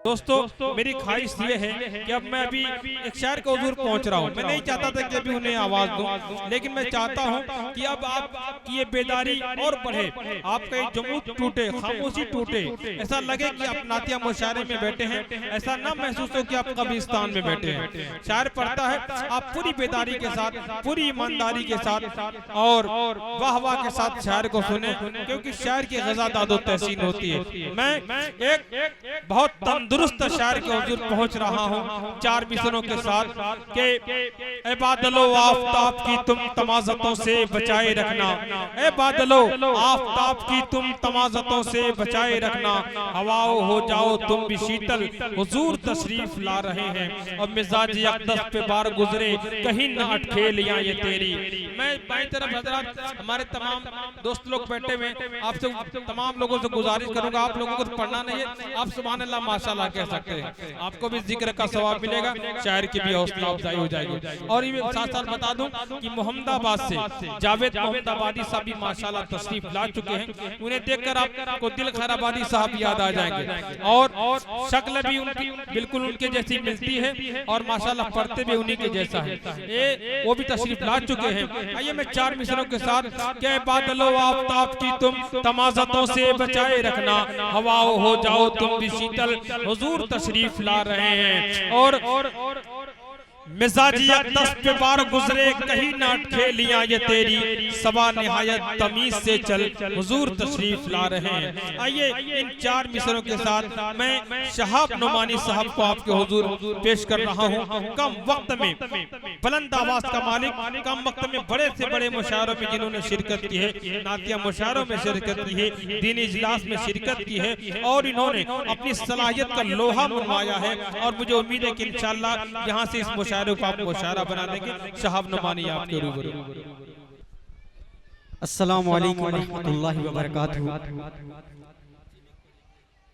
दोस्तों मेरी ख्वाहिश ये है कि अब मैं अभी एक शायर के हुजूर पहुंच रहा हूं। मैं नहीं चाहता था कि अभी उन्हें आवाज दूं, लेकिन मैं चाहता हूं कि अब आपकी ये बेदारी और बढ़े, आपका ये जमूत टूटे, खामोशी टूटे, ऐसा लगे कि आप नातिया मुशायरे में बैठे हैं, ऐसा ना महसूस हो कि आप कब्रिस्तान में बैठे हैं। शायर पढ़ता है, आप पूरी बेदारी के साथ, पूरी ईमानदारी के साथ और वाह वाह के साथ शायर को सुने, क्योंकि शायर की गज़ा दादो तहसीन होती है। मैं एक बहुत तंदुरुस्त शायर के हुजूर पहुंच रहा हूं 4 मिसरों के साथ के ए बादलो आफताब की तुम तमाज़तों से बचाए रखना, ए बादलो आफताब की तुम तमाज़तों से बचाए रखना, हवाओ हो जाओ तुम भी शीतल, हुजूर तशरीफ ला रहे हैं और मिजाज अक़दस पे बार गुजरे, कहीं न अटके लिया ये तेरी। मैं बाईं तरफ हज़रात हमारे तमाम दोस्त लोग बैठे हुए, आपसे तमाम लोगों से गुजारिश करूंगा, आप लोगों को तो पढ़ना नहीं है, आप सुभान अल्लाह माशाल्लाह कह सकते हैं, आपको भी जिक्र का सवाब मिलेगा, शायर की भी हौसला अफजाई हो जाएगी। और ये साथ साथ बता दूं कि मोहम्मदाबाद से जावेद मोहम्मदाबादी साहब भी माशाल्लाह तशरीफ ला चुके हैं। उन्हें देखकर आपको दिल खैराबादी साहब याद आ जाएंगे और शक्ल भी उनकी बिल्कुल उनके जैसी मिलती है और माशाल्लाह पढ़ते भी उन्हीं के जैसा है, ये वो भी तशरीफ ला चुके हैं। आइए मैं 4 मिसरों के साथ क्या बादलो आफताब की तुम तमाज़तों से बचाए रखना, हवाओ हो जाओ तुम भी शीतल, हुजूर तशरीफ ला रहे हैं और मिजाजी अक़दस पे बार गुजरे, कहीं ना अटके लिया ये तेरी, सबा निहायत तमीज से चल, हुजूर तशरीफ ला रहे हैं। आइए इन 4 मिसरों के साथ मैं शहाब नुमानी साहब को आपके हुजूर पेश कर रहा हूं। कम वक्त में बुलंद आवाज का मालिक, कम वक्त में बड़े से बड़े मुशायरों में जिन्होंने शिरकत की है, नातिया मुशायरों में शिरकत की है, दीनी इजलास में शिरकत की है और इन्होंने अपनी सलाहियत का लोहा मनवाया है और मुझे उम्मीद है कि इंशाअल्लाह यहाँ से इस मुशायरे को आप मुशायरा बना देंगे। शहाब नुमानी आपके रूबरू। अस्सलामु अलैकुम रहमतुल्लाहि व बरकातहू।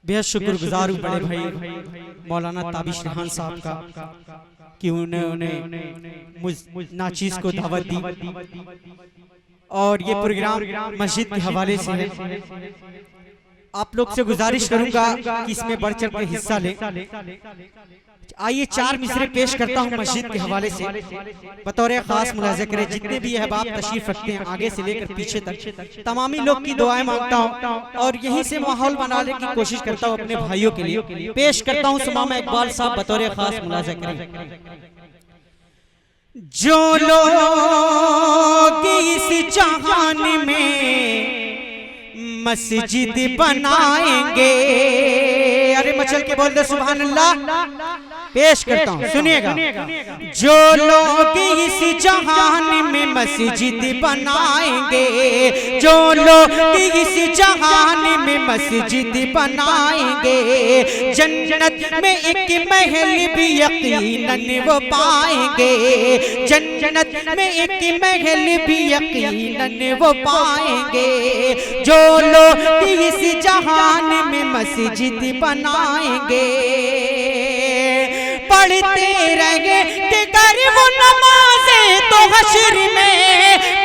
बेहद शुक्रगुजार हूँ बड़े भाई मौलाना ताबिश रहमान साहब का कि उन्होंने मुझ नाचीज को दावत दी और ये प्रोग्राम मस्जिद के हवाले से है। आप लोग से गुजारिश करूंगा कि इसमें बढ़ चढ़ कर हिस्सा लें। आइए 4 मिसरे पेश करता हूं मस्जिद के हवाले से, बतौर खास मुलाज़ा करें। जितने भी अहबाब तशरीफ रखते हैं आगे से लेकर पीछे तक, तमामी लोग की दुआएं मांगता हूं और यहीं से माहौल बनाने की कोशिश करता हूं अपने भाइयों के लिए। पेश करता हूं सुमामा इकबाल साहब बतौर खास मुलाज़ा करें। जो लोग इस जहान में मस्जिद बनाएंगे, अरे मचल के बोल दे सुभान अल्लाह। पेश करता हूँ सुनिएगा। जो लोग इस जहान में मस्जिद बनाएंगे, जो लोग इस जहान में मस्जिद बनाएंगे, जन्नत में एक महल भी यकीनन वो पाएंगे, जन्नत में एक महल भी यकीनन वो पाएंगे। जो लोग इस जहान में मस्जिद बनाएंगे, पढ़ते रहेंगे कि कर वो नमाज़ें तो हश्र में,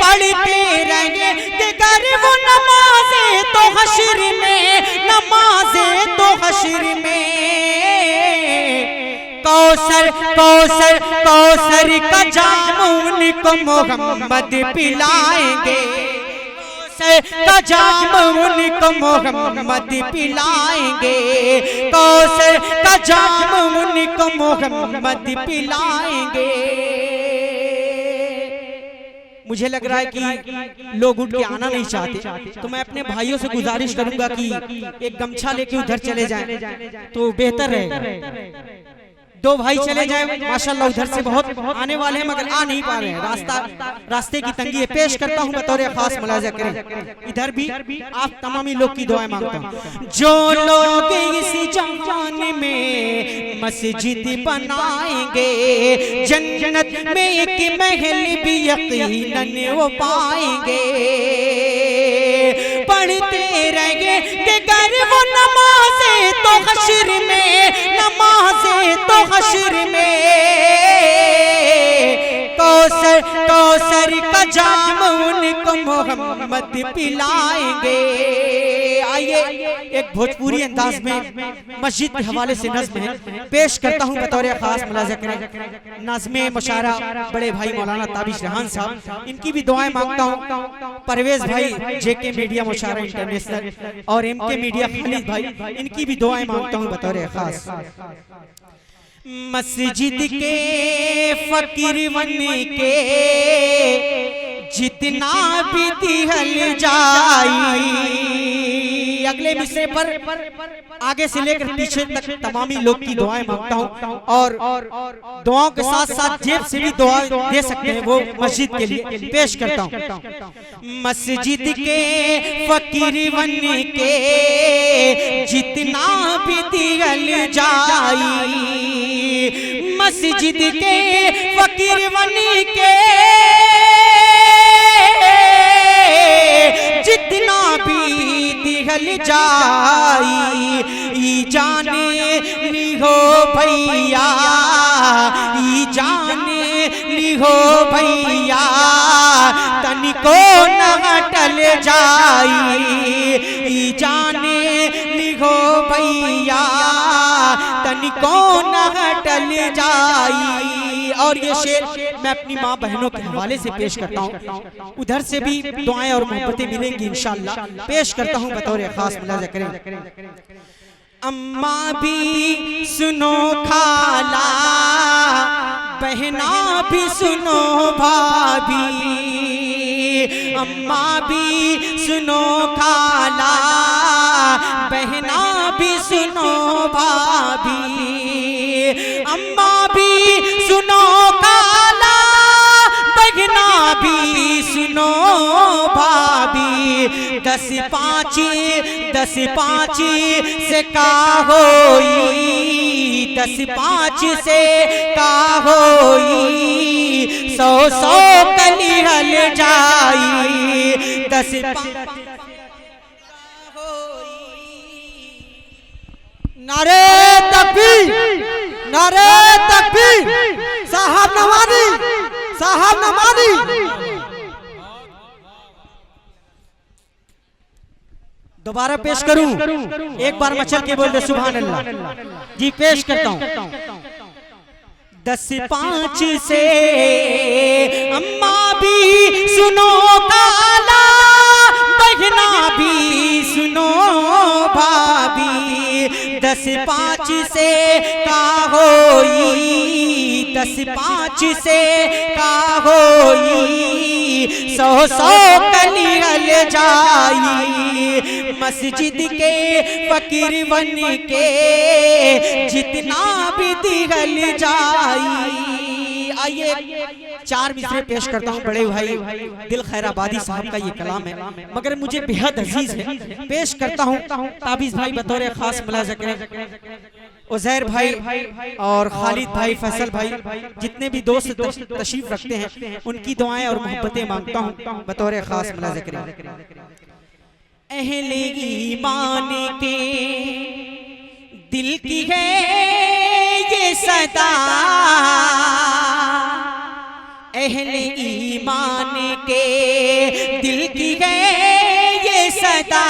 पढ़ते रहेंगे कि कर वो नमाज़ें तो हश्र में, नमाज़ें तो हश्र में। कौसर कौसर कौसर का जाम उनको मोहम्मद पिलाएंगे, का जाम उनको मोहम्मद पिलाएंगे, कौसर का जाम उनको मोहम्मद पिलाएंगे। मुझे लग रहा है कि लोग उठ के आना नहीं चाहते, तो मैं अपने भाइयों से गुजारिश करूंगा कि एक गमछा लेके उधर चले जाएं तो बेहतर रहेगा। 2 भाई चले जाए माशाल्लाह, उधर से बहुत आने वाले हैं मगर आ नहीं पा रहे हैं, रास्ते की तंगी है। पेश करता हूं बतौर खास मुलाज़ा करें। इधर भी आप तमामी लोग की दुआएं मांगता हूं। जो लोग इस जहान में मस्जिद बनाएंगे, जन्नत में एक महल भी यकीनन वो पाएंगे। पढ़ते रहेंगे कि कर वो नमाज़ें तो हश्र में, नमाज़ें तो हश्र में। कौसर कौसर का जाम उनको मोहम्मद पिलाएंगे। आइए एक भोजपुरी अंदाज में मस्जिद के हवाले से नज़्म है, पेश करता हूँ बतौर खास मुलाज़ा करें। नज़्म मुशारा बड़े भाई मौलाना ताबिश रेहान साहब, इनकी भी दुआएं मांगता हूँ। परवेज भाई जेके मीडिया मुशारा इंटरनेशनल और एमके मीडिया खालिद भाई, इनकी भी दुआएं मांगता हूँ बतौर खास। मस्जिद के फकीर बन के जितना भी दिहल जाई। अगले मिसरे पर आगे से लेकर पीछे तक तमामी लोग की दुआएं मांगता हूँ और दुआओं के साथ साथ जेब से भी दुआ दे सकते हैं वो मस्जिद के लिए, पेश करता हूँ। मस्जिद के फकीर बन के जितना भी दिहल जाई। मस्जिद के फकीर बन के जितना भी दिहल जाई। ई जाने ली हो भैया, ई जाने ली हो भैया, तनिको न हटल जाई। ई जाने ली हो भैया, तनिको न हटल जाई। और ये शेर मैं अपनी माँ बहनों के हवाले से पेश करता हूँ, उधर से भी दुआएं और मोहब्बतें मिलेंगी इंशाअल्लाह। पेश करता हूँ बतौर खास मुलाज़ा करें। अम्मा भी सुनो खाला, बहना भी सुनो भाभी। अम्मा भी सुनो खाला, बहना भी सुनो भाभी। अम्मा भी सुनो खाला, बहना भी सुनो भाभी। 10-5 से का होई, 10-5 से का होई, 100 कली हल जाई। 10-5 नारे तकबीर, नारे तकबीर। साहब नवानी, साहब नवानी। दोबारा पेश करूं? एक बार मचल के बोल दे सुभान अल्लाह। जी पेश करता हूं। 10-5 से अम्मा भी सुनो काला, बहना भी सुनो भाभी। 10-5 से का होई, 10-5 से का होई, 100 कली हल जाई। मस्जिद के फकीर बन के जितना भी दिहल जाई। आइए 4 मिसरे पेश करता हूँ बड़े भाई दिल खैराबादी साहब का ये कलाम है, मगर मुझे बेहद अजीज है। पेश करता हूँ ताबिश भाई बतौर खास मुलाज़ा करें। उज़ैर भाई और खालिद भाई, फैसल भाई, जितने भी दोस्त तशरीफ रखते हैं उनकी दुआएं और मोहब्बतें मांगता हूँ बतौर खास मुलाज़ा करें। अहले ईमान के दिल की है ये सदा, अहले ईमान के दिल की है ये सदा।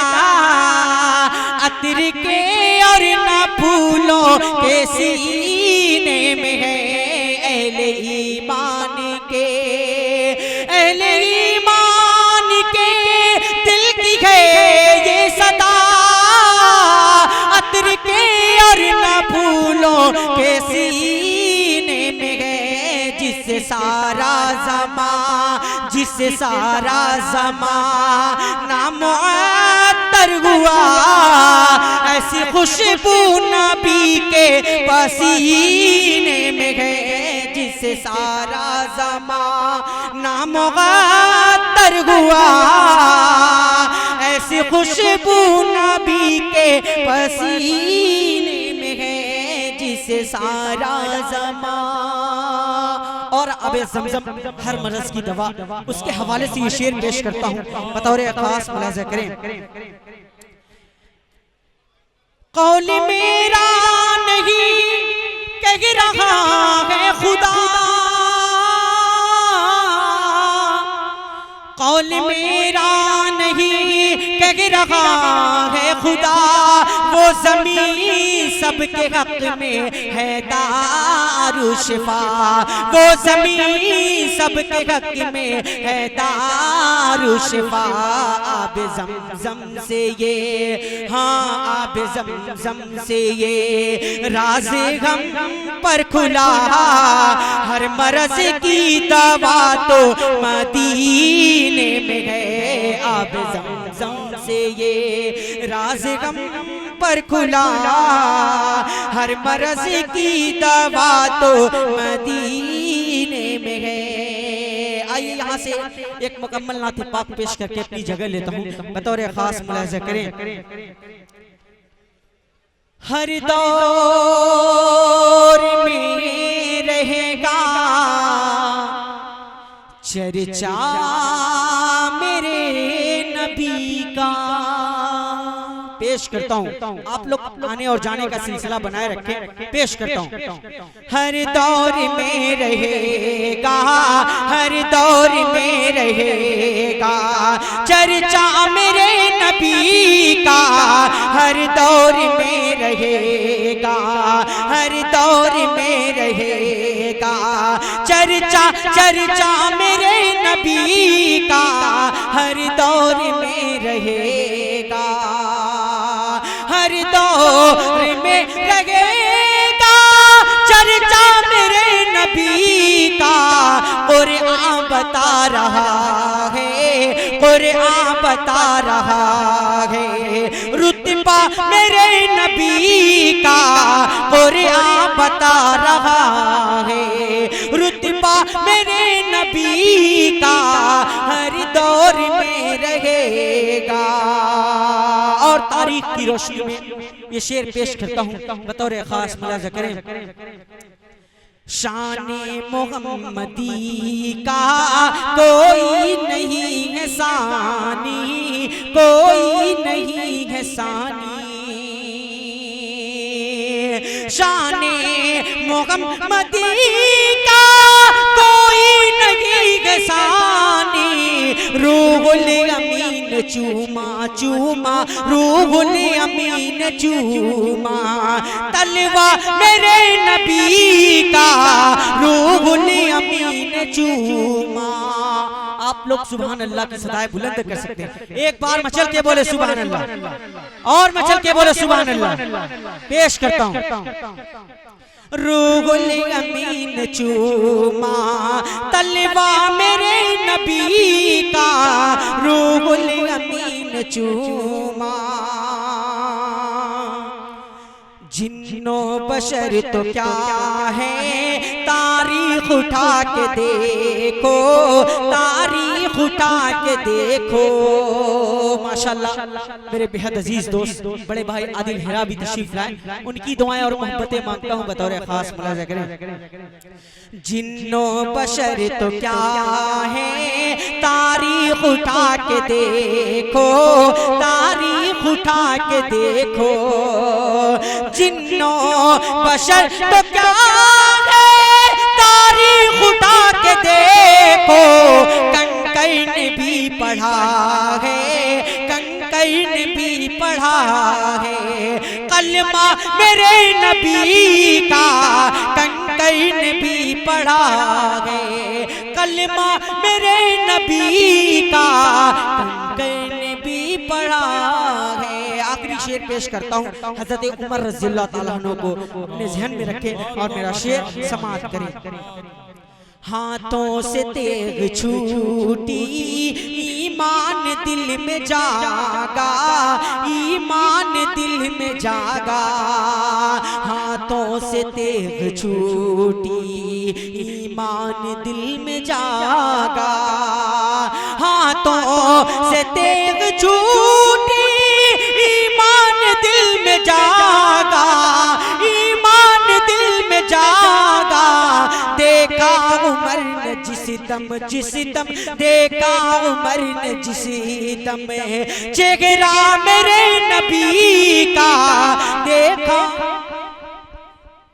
अतर के और न फूलों के सीने में है अहले ईमान के, अहले ईमान के दिल की है ये सदा। अतर के और न फूलों के सीने में है, जिससे सारा ज़मा, जिससे सारा ज़माना मुअत्तर हुआ। ऐसी खुशबू नबी के पसीने में है, जिससे सारा ज़माना मुअत्तर हुआ। ऐसी खुशबू नबी के पसीने में है, जिससे सारा ज़माना। और अब ज़मज़म हर मरज़ की दवा, उसके हवाले से ये शेर पेश करता हूँ बतौर खास मुलाज़ा करें। कौल मेरा नहीं कह रहा है खुदा, कौल कौल मेरा नहीं कह रहा है खुदा, वो ज़मीन सबके हक में है दारुल शिफा, वो ज़मीन सबके हक में है दारुल शिफा। आब ज़मज़म से ये, हाँ आब ज़मज़म से ये राज़ गम पर खुला, हर मरज़ की दवा तो मदीने में है। आब ज़मज़म से ये राज़ गम पर खुला, हर मरज़ की दवा तो मदीने में है। आइए यहाँ से एक मुकम्मल नात पाक पेश करके अपनी जगह लेता हूँ, बतौर खास मुलाहिज़ा करें। हर दौर में रहेगा चर्चा मेरे नबी का। पेश करता हूँ, आप लोग आने और जाने का सिलसिला बनाए रखें। पेश करता हूँ। हर दौर में रहेगा, हर दौर में रहेगा चर्चा मेरे नबी का, हर दौर में रहेगा, हर दौर में रहेगा चर्चा, चर्चा मेरे नबी का, हर दौर में रहेगा, हर दौर में रहेगा चर्चा मेरे नबी का। कुरान बता रहा है, कुरान बता रहा है रुतबा मेरे नबी का, कुरान बता रहा है रुतबा मेरे नबी का, हर दौर में रहेगा। और तारीख की रोशनी में ये शेर पेश करता हूँ, बतौर खास मुलाहिज़ा करें। शाने मोहम्मदी का कोई नहीं है सानी, कोई नहीं है सानी, शाने मोहम्मदी का कोई नहीं है सानी। रूहुल अमीन चूमा चूमा, रूहुल अमीन चूमा तलवा मेरे नबी का, रूहुल अमीन चूमा। आप लोग सुभान अल्लाह की सदाएं बुलंद कर सकते हैं। एक बार मचल के बोले सुभान अल्लाह, और मचल के बोले सुभान अल्लाह। पेश करता हूँ। रूहुल अमीन चूमा तलवा मेरे नबी का, रूहुल अमीन चूमा। जिन्नो बशर तो क्या है तारीख उठा के देखो, तारीख उठा के देखो। माशाल्लाह मेरे बेहद अजीज दोस्त बड़े भाई आदिल हेरा भी तशरीफ लाए, उनकी दुआएं और मोहब्बतें मांगता हूँ बतौर खास मुलाहिज़ा करें। जिन्नो बशर तो क्या है तारीख उठा के देखो, तारीख उठा के देखो। जिन्नो बशर तो क्या है तारीख उठा के देखो। कंकड़ ने भी पढ़ा है, कंकड़ ने भी पढ़ा है कलमा मेरे नबी का, कंकड़ ने भी पढ़ा है कलमा मेरे नबी का, कंकड़ ने भी पढ़ा है। आखिरी शेर पेश करता हूँ, हज़रत उमर रज़ियल्लाहु ताला अन्हु को अपने ज़हन में रखें और मेरा शेर समाअत करें। हाथों से तेग छूटी ईमान दिल में जागा, ईमान दिल में जागा। हाथों से तेग छूटी ईमान दिल में जागा, हाथों से तेग छूटी ईमान दिल में जागा, ईमान दिल में जागा। देखा उमर ने जिस दम देखा उमर ने जिस दम चेहरा मेरे नबी का, देखा